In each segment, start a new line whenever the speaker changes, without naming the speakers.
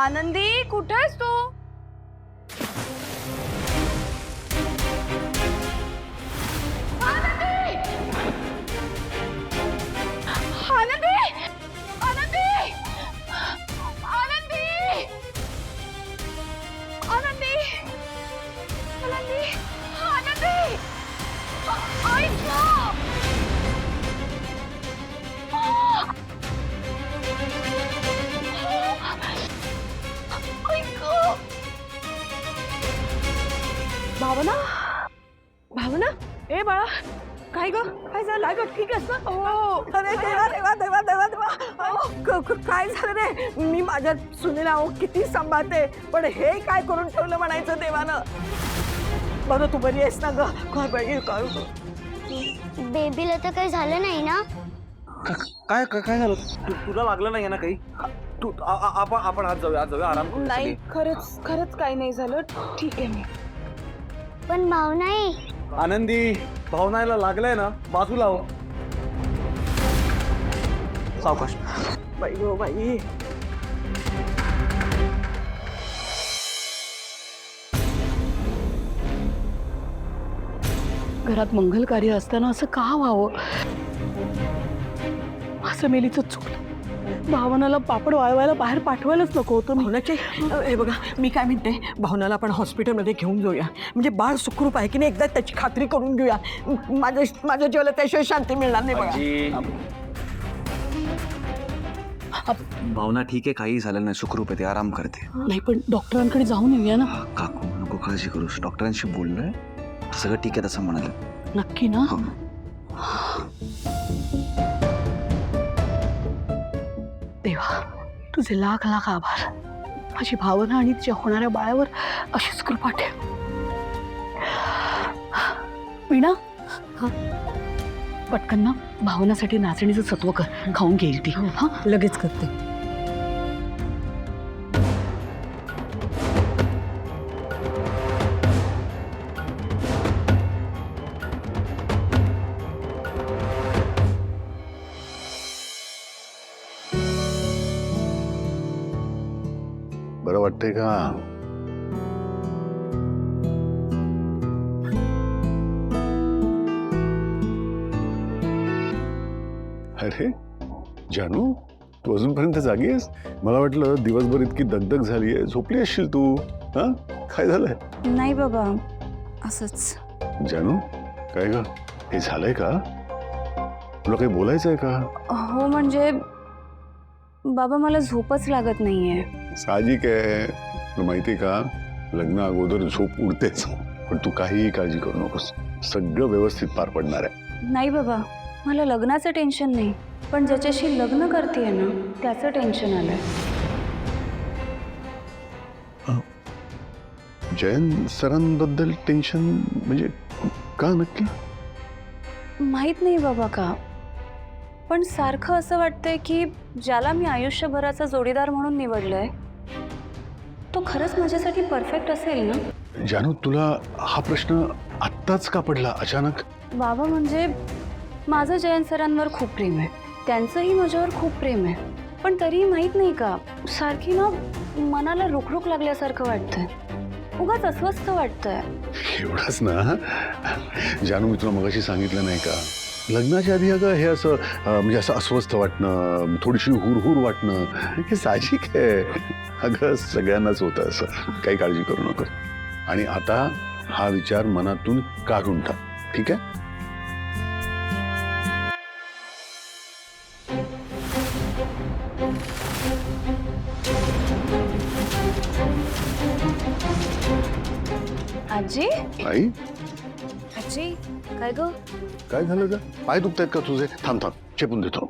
आनंदी कुठे आहेस तू? आनंदी! आनंदी! आनंदी! आनंदी! आनंदी! आनंदी! आनंदी! आई गं! भावना भावना ए बाळा काय ग काय झालं ग ठीक आहेस ना?
अरे देवा देवा देवा देवा देवा काय झालं रे मी माझ्या सुनेला किती सांभाळते पण हे काय करून ठेवलं म्हणायचं देवानं. बरं तू बरी आहेस ना ग? काय बाई काय
बेबीला तर काही झालं नाही ना?
काय काय झालं? तुला लागलं नाही ना काही? तू आपण आज जाऊया आराम करू
नाही
सगळे.
खरंच काही नाही झालं ठीक आहे मी.
पण भाऊ नाही.
आनंदी भावनाला लागलंय ना बाजूला हो. सावकाश.
बाई गो बाई.
घरात मंगल कार्य असताना असं का व्हावं? असं मेलीचं चुकलं. भावनाला पापड वाळवायला बाहेर पाठवायलाच नको होतं मी.
भावनाची हे बघा मी काय म्हणते भावनाला आपण हॉस्पिटलमध्ये घेऊन जाऊया म्हणजे बाळ सुखरूप आहे की नाही एकदा त्याची खात्री करून घेऊया. माझ्या जीवाला त्याशिवाय शांती मिळणार नाही बघा.
भावना ठीक आहे काही झालं नाही सुखरूप आहे ते आराम करते.
नाही पण डॉक्टरांकडे जाऊन येऊया ना.
काकू नको काळजी करूस डॉक्टरांशी बोललोय सगळं ठीक आहे तसं म्हणाले.
नक्की ना? देवा तुझे लाख लाख आभार. माझी भावना आणि तिच्या होणाऱ्या बाळावर अशीच कृपा ठेव. वीणा पटकन ना भावनासाठी नाचणीचं सत्व कर खाऊन घेईल ती. हा
लगेच करते.
बरं वाटतंय का? अरे जानू तू अजूनपर्यंत जागी आहेस? मला वाटलं दिवसभर इतकी दगदग झाली आहे झोपली असशील तू. हा काय झालंय?
नाही बाबा असंच.
जानू काय ग हे झालंय का? तुला काही बोलायचंय का?
हो म्हणजे बाबा मला झोपच लागत नाहीये.
साहजिक आहे तुला माहिती का लग्न अगोदर झोप उडतेच पण तू काहीही काळजी करू नकोस सगळं व्यवस्थित पार पडणार आहे.
नाही बाबा मला लग्नाचं टेन्शन नाही पण ज्याच्याशी लग्न करतेय ना त्याचं टेन्शन आलंय.
जयंत सरांबद्दल टेन्शन म्हणजे का नक्की?
माहित नाही बाबा का पण सारखं असं वाटतंय की ज्याला मी आयुष्यभराचा जोडीदार म्हणून निवडलंय तो खरंच माझ्यासाठी परफेक्ट असेल ना?
जानू तुला हा प्रश्न आत्ताच का पडला अचानक?
बाबा म्हणजे माझं जयंत सरांवर खूप प्रेम आहे त्यांचंही माझ्यावर खूप प्रेम आहे पण तरीही माहित नाही का सारखी ना मनाला रुखरुख लागल्यासारखं वाटतंय उगाच अस्वस्थ वाटतंय.
एवढंच ना जानू मी तुला मगाशी सांगितलं नाही का लग्नाच्या आधी अगं हे असं म्हणजे असं अस्वस्थ वाटणं थोडीशी हुरहुर वाटणं हे साहजिक आहे. अगं सगळ्यांनाच होतं असं काही काळजी करू नको. आणि आता हा विचार मनातून काढून टाक ठीक आहे?
आजी
आई
आजी काय ग?
काय झालं का? पाय दुखतायत का तुझे? थांब थांब चेपून देतो.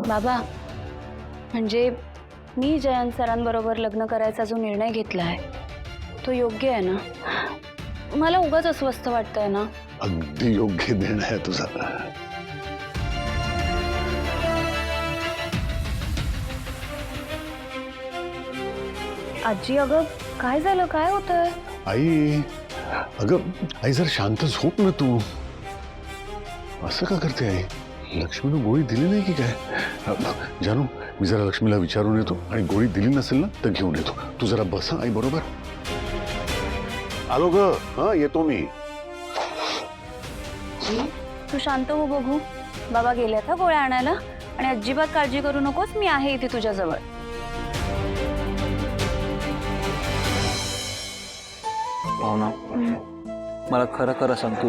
बाबा म्हणजे मी जयंत सरांबरोबर लग्न करायचा जो निर्णय घेतला आहे तो योग्य आहे ना? मला उगाच अस्वस्थ वाटतंय ना?
अगदी योग्य निर्णय आहे तुझा.
आजी अगं काय झालं काय होतंय?
आई अगं आई जर शांत झोप ना तू. असं का करते आई? लक्ष्मीनं गोळी दिली नाही की काय? जानू मी जरा लक्ष्मीला विचारून येतो आणि गोळी दिली नसेल ना तर घेऊन येतो. तू जरा बसा आई बरोबर. आलो ग. हा येतो मी.
तू शांत हो बघू. बाबा गेल्यात हा गोळ्या आणायला आणि अजिबात काळजी करू नकोस, मी आहे इथे तुझ्याजवळ.
भावना, मला खरं खरं सांग, तू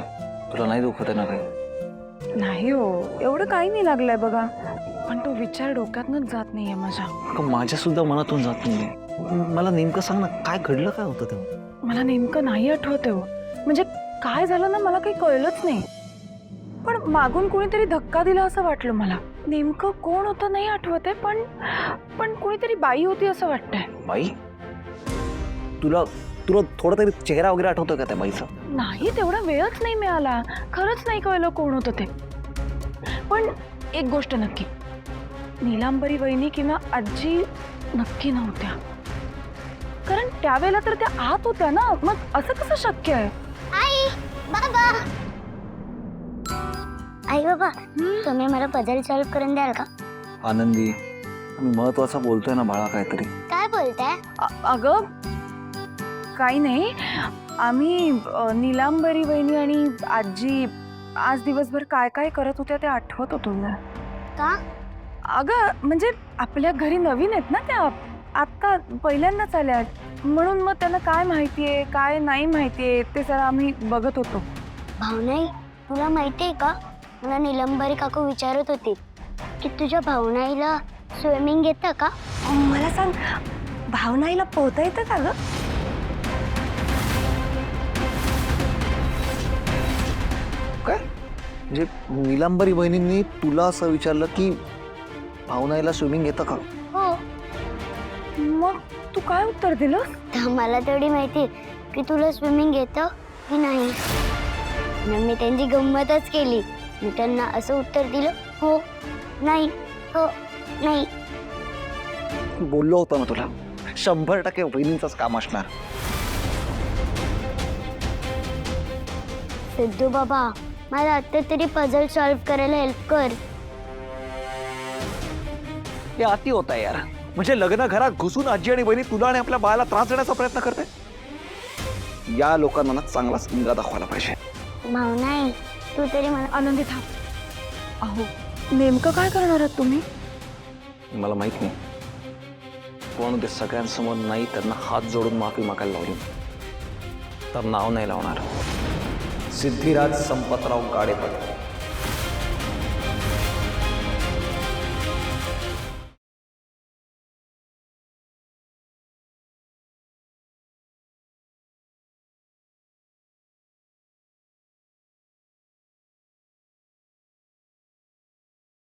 तुला नाही दुखत आहे ना काही?
नाही हो, एवढं काही नाही लागलंय बघा, पण तो विचार डोक्यातनच जात नाहीये माझ्या.
अगं, माझ्या सुद्धा मनातून जात नाही. मला नेमकं सांग ना, काय घडलं, काय होतं तेव्हा?
मला नेमकं नाही आठवत हो. म्हणजे काय झालं ना मला काही कळलंच नाही, पण मागून कोणीतरी धक्का दिला असं वाटलं मला. नेमकं कोण होतं नाही आठवत आहे, पण कोणीतरी बाई होती असं वाटतंय.
बाई? तुला तुला थोडा तरी चेहरा वगैरे आठवतो का त्या बाईचा?
नाही, तेवढा वेळच नाही मिळाला, खरंच नाही कळलं कोण होतं ते. पण एक गोष्ट नक्की, नीलांबरी वहिनी किंवा आजी नक्की नव्हत्या, कारण त्यावेळेला तर त्या आत होत्या ना. मग असं कसं शक्य आहे?
आई बाबा, आई बाबा, तुम्ही मला पझल सॉल्व करून द्याल का?
आनंदी, मी महत्वाचा बोलतोय ना बाळा, काहीतरी.
काय बोलताय?
अगं काही नाही, आम्ही नीलांबरी वहिनी आणि आजी आज दिवसभर काय काय करत होत्या ते आठवत होतो ना.
का?
अगं म्हणजे आपल्या घरी नवीन आहेत ना त्या, आत्ता पहिल्यांदाच आल्यात, म्हणून मग त्यांना काय माहितीये काय नाही माहितीये ते जरा आम्ही बघत होतो.
भावनाई, तुला माहितीये का, मला नीलंबरी काकू विचारत होती की तुझ्या भावनाईला स्विमिंग येतं का?
मला सांग, भावनाईला पोहता येतं का ग?
काय म्हणजे नीलांबरी बहिणींनी तुला असं विचारलं की भावनाईला स्विमिंग येतं का?
हो.
मग तू काय उत्तर दिलंस?
तर मला तेवढी माहिती की तुला स्विमिंग येतं की नाही. मग मी त्यांची गंमतच केली. मी त्यांना असं उत्तर दिलं, हो नाही, हो नाही.
बोललो होतो ना तुला, 100% बहिणींचंच काम असणार.
सिद्धू बाबा, मला आता तरी पझल सॉल्व करायला हेल्प कर.
हे अति होत आहे यार. म्हणजे लग्न घरात घुसून आजी आणि बहिणी तुला आणि आपल्या बाळाला त्रास देण्याचा प्रयत्न करते. या लोकांना ना चांगलाच इंगा दाखवायला पाहिजे.
भावनाई, तू तरी मला.
आनंदी थांब. अहो, नेमकं काय करणार आहात तुम्ही?
मला माहित नाही, पण ते सगळ्यांसमोर नाही त्यांना हात जोडून माफी मागायला लावली तर नाव नाही लावणार. सिद्धिराज संपतराव गाडेकर.